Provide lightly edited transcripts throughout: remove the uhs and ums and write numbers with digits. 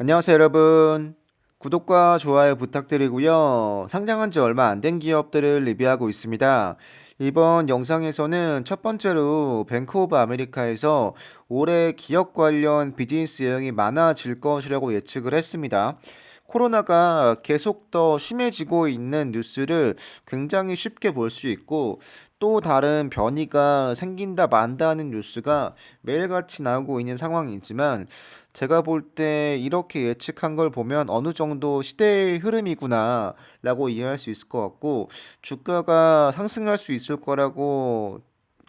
안녕하세요, 여러분. 구독과 좋아요 부탁드리고요. 상장한 지 얼마 안 된 기업들을 리뷰하고 있습니다. 이번 영상에서는 첫 번째로 뱅크 오브 아메리카에서 올해 기업 관련 비즈니스 여행이 많아질 것이라고 예측을 했습니다. 코로나가 계속 더 심해지고 있는 뉴스를 굉장히 쉽게 볼 수 있고 또 다른 변이가 생긴다 만다는 뉴스가 매일같이 나오고 있는 상황이지만 제가 볼 때 이렇게 예측한 걸 보면 어느 정도 시대의 흐름이구나 라고 이해할 수 있을 것 같고 주가가 상승할 수 있을 거라고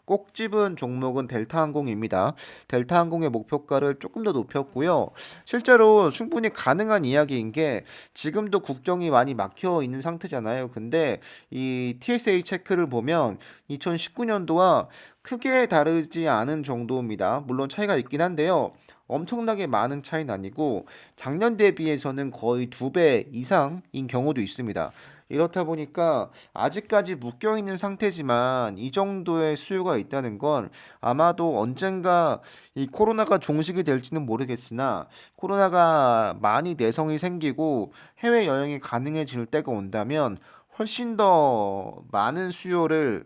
꼭 집은 종목은 델타항공입니다. 델타항공의 목표가를 조금 더 높였고요. 실제로 충분히 가능한 이야기인 게 지금도 국정이 많이 막혀 있는 상태잖아요. 근데 이 TSA 체크를 보면 2019년도와 크게 다르지 않은 정도입니다. 물론 차이가 있긴 한데요. 엄청나게 많은 차이는 아니고 작년 대비해서는 거의 2배 이상인 경우도 있습니다. 이렇다 보니까 아직까지 묶여 있는 상태지만 이 정도의 수요가 있다는 건 아마도 언젠가 이 코로나가 종식이 될지는 모르겠으나 코로나가 많이 내성이 생기고 해외 여행이 가능해질 때가 온다면 훨씬 더 많은 수요를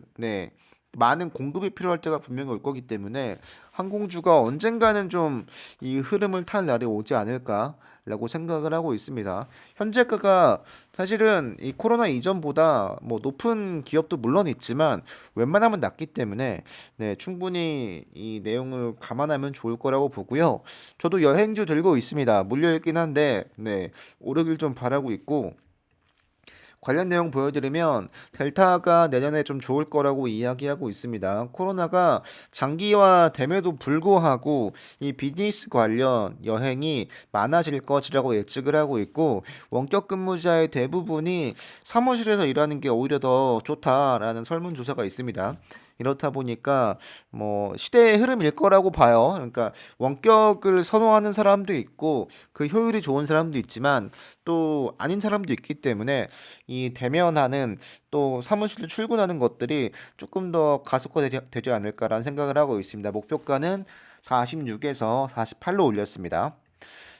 많은 공급이 필요할 때가 분명히 올 거기 때문에 항공주가 언젠가는 좀 이 흐름을 탈 날이 오지 않을까라고 생각을 하고 있습니다. 현재가가 사실은 이 코로나 이전보다 뭐 높은 기업도 물론 있지만 웬만하면 낮기 때문에 충분히 이 내용을 감안하면 좋을 거라고 보고요. 저도 여행주 들고 있습니다. 물려 있긴 한데 오르길 좀 바라고 있고 관련 내용 보여드리면 델타가 내년에 좀 좋을 거라고 이야기하고 있습니다. 코로나가 장기화됨에도 불구하고 이 비즈니스 관련 여행이 많아질 것이라고 예측을 하고 있고 원격 근무자의 대부분이 사무실에서 일하는 게 오히려 더 좋다라는 설문조사가 있습니다. 이렇다 보니까 뭐 시대의 흐름일 거라고 봐요. 그러니까 원격을 선호하는 사람도 있고 그 효율이 좋은 사람도 있지만 또 아닌 사람도 있기 때문에 이 대면하는 또 사무실로 출근하는 것들이 조금 더 가속화되지 않을까라는 생각을 하고 있습니다. 목표가는 46에서 48로 올렸습니다.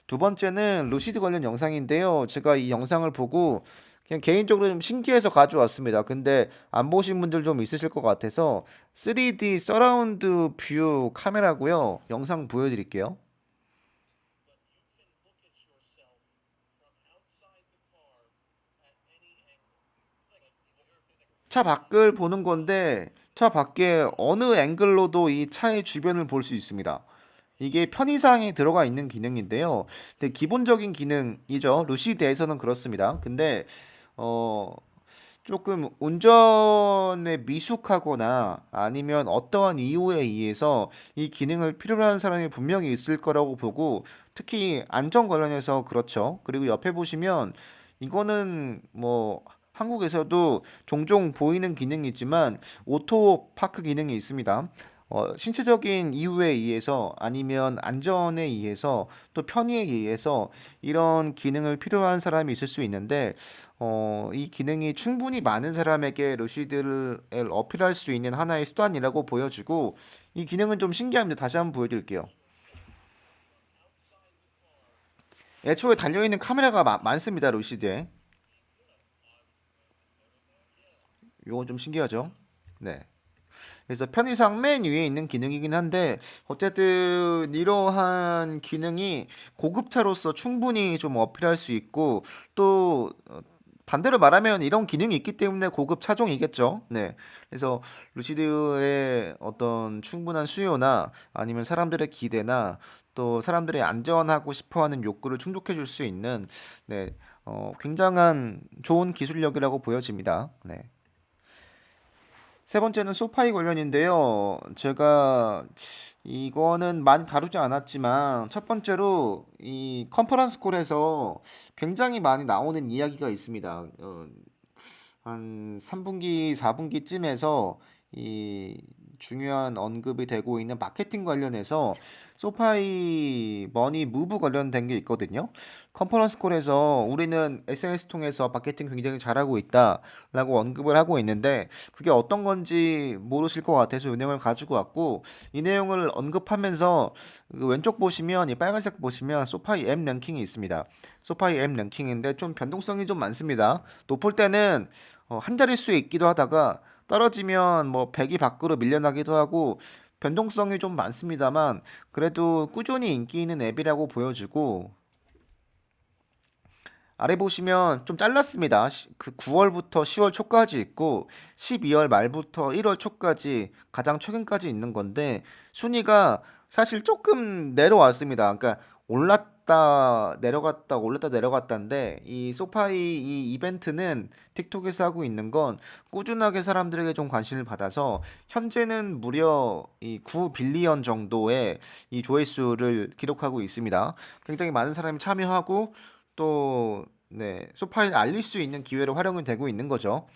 두 번째는 루시드 관련 영상인데요. 제가 이 영상을 보고 그냥 개인적으로 좀 신기해서 가져왔습니다. 근데 안 보신 분들 좀 있으실 것 같아서 3D 서라운드 뷰 카메라고요. 영상 보여드릴게요. 차 밖을 보는 건데 차 밖에 어느 앵글로도 이 차의 주변을 볼 수 있습니다. 이게 편의상에 들어가 있는 기능인데요. 근데 기본적인 기능이죠. 루시드에서는 그렇습니다. 근데 어 조금 운전에 미숙하거나 아니면 어떠한 이유에 의해서 이 기능을 필요로 하는 사람이 분명히 있을 거라고 보고 특히 안전 관련해서 그렇죠. 그리고 옆에 보시면 이거는 뭐 한국에서도 종종 보이는 기능이지만 오토 파크 기능이 있습니다. 신체적인 이유에 의해서 아니면 안전에 의해서 또 편의에 의해서 이런 기능을 필요로 하는 사람이 있을 수 있는데 이 기능이 충분히 많은 사람에게 루시드를 어필할 수 있는 하나의 수단이라고 보여지고 이 기능은 좀 신기합니다. 다시 한번 보여드릴게요. 애초에 달려있는 카메라가 많습니다. 루시드에. 이건 좀 신기하죠? 네. 그래서 편의상 맨 위에 있는 기능이긴 한데 어쨌든 이러한 기능이 고급차로서 충분히 좀 어필할 수 있고 또 반대로 말하면 이런 기능이 있기 때문에 고급 차종이겠죠. 네. 그래서 루시드의 어떤 충분한 수요나 아니면 사람들의 기대나 또 사람들이 안전하고 싶어하는 욕구를 충족해 줄 수 있는 굉장한 좋은 기술력이라고 보여집니다. 네. 세 번째는 소파이 관련인데요. 제가 이거는 많이 다루지 않았지만 첫 번째로 이 컨퍼런스 콜에서 굉장히 많이 나오는 이야기가 있습니다. 한 3분기, 4분기쯤에서 이 중요한 언급이 되고 있는 마케팅 관련해서 소파이 머니 무브 관련된 게 있거든요. 컨퍼런스 콜에서 우리는 SNS 통해서 마케팅 굉장히 잘하고 있다라고 언급을 하고 있는데 그게 어떤 건지 모르실 것 같아서 이 내용을 가지고 왔고 이 내용을 언급하면서 그 왼쪽 보시면 이 빨간색 보시면 소파이 앱 랭킹이 있습니다. 소파이 앱 랭킹인데 좀 변동성이 좀 많습니다. 높을 때는 한 자릿수에 있기도 하다가 떨어지면 뭐 100이 밖으로 밀려나기도 하고 변동성이 좀 많습니다만 그래도 꾸준히 인기 있는 앱이라고 보여지고 아래 보시면 좀 잘랐습니다. 그 9월부터 10월 초까지 있고 12월 말부터 1월 초까지 가장 최근까지 있는 건데 순위가 사실 조금 내려왔습니다. 그러니까 올랐다 내려갔다 올랐다 내려갔다인데 이 소파이 이 이벤트는 틱톡에서 하고 있는 건 꾸준하게 사람들에게 좀 관심을 받아서 현재는 무려 이 9빌리언 정도의 이 조회수를 기록하고 있습니다. 굉장히 많은 사람이 참여하고 또 네, 소파를 알릴 수 있는 기회로 활용이 되고 있는 거죠.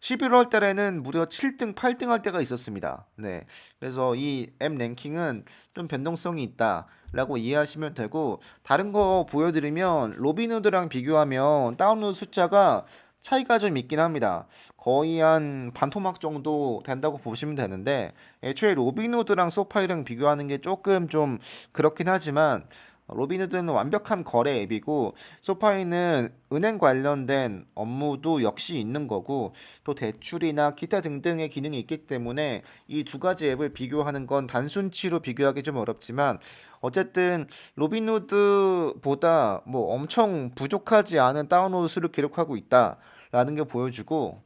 11월 달에는 무려 7등, 8등 할 때가 있었습니다. 네. 그래서 이 앱 랭킹은 좀 변동성이 있다라고 이해하시면 되고 다른 거 보여드리면 로빈후드랑 비교하면 다운로드 숫자가 차이가 좀 있긴 합니다. 거의 한 반토막 정도 된다고 보시면 되는데 애초에 로빈후드랑 소파이랑 비교하는 게 조금 좀 그렇긴 하지만 로빈후드는 완벽한 거래 앱이고 소파이는 은행 관련된 업무도 역시 있는 거고 또 대출이나 기타 등등의 기능이 있기 때문에 이 두 가지 앱을 비교하는 건 단순치로 비교하기 좀 어렵지만 어쨌든 로빈후드보다 뭐 엄청 부족하지 않은 다운로드 수를 기록하고 있다라는 게 보여주고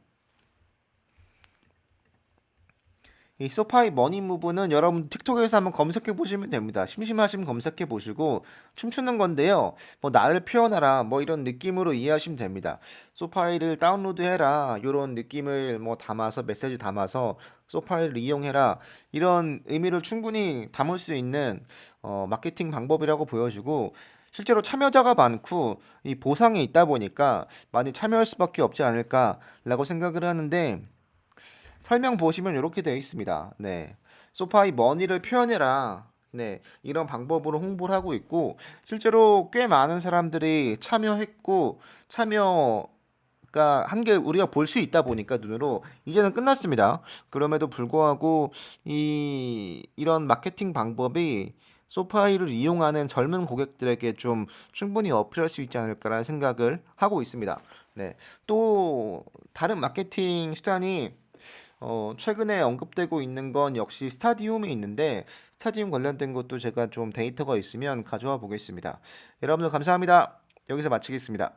이 소파이 머니 무브는 여러분 틱톡에서 한번 검색해 보시면 됩니다. 심심하시면 검색해 보시고 춤추는 건데요. 뭐 나를 표현하라 뭐 이런 느낌으로 이해하시면 됩니다. 소파이를 다운로드 해라 이런 느낌을 뭐 담아서 메시지 담아서 소파이를 이용해라 이런 의미를 충분히 담을 수 있는 마케팅 방법이라고 보여지고 실제로 참여자가 많고 이 보상이 있다 보니까 많이 참여할 수밖에 없지 않을까라고 생각을 하는데 설명 보시면 이렇게 되어 있습니다. 네. 소파이 머니를 표현해라. 네. 이런 방법으로 홍보를 하고 있고 실제로 꽤 많은 사람들이 참여했고 참여가 한 게 우리가 볼 수 있다 보니까 눈으로 이제는 끝났습니다. 그럼에도 불구하고 이런 마케팅 방법이 소파이를 이용하는 젊은 고객들에게 좀 충분히 어필할 수 있지 않을까라는 생각을 하고 있습니다. 네. 또 다른 마케팅 수단이 최근에 언급되고 있는 건 역시 스타디움에 있는데 스타디움 관련된 것도 제가 좀 데이터가 있으면 가져와 보겠습니다. 여러분들 감사합니다. 여기서 마치겠습니다.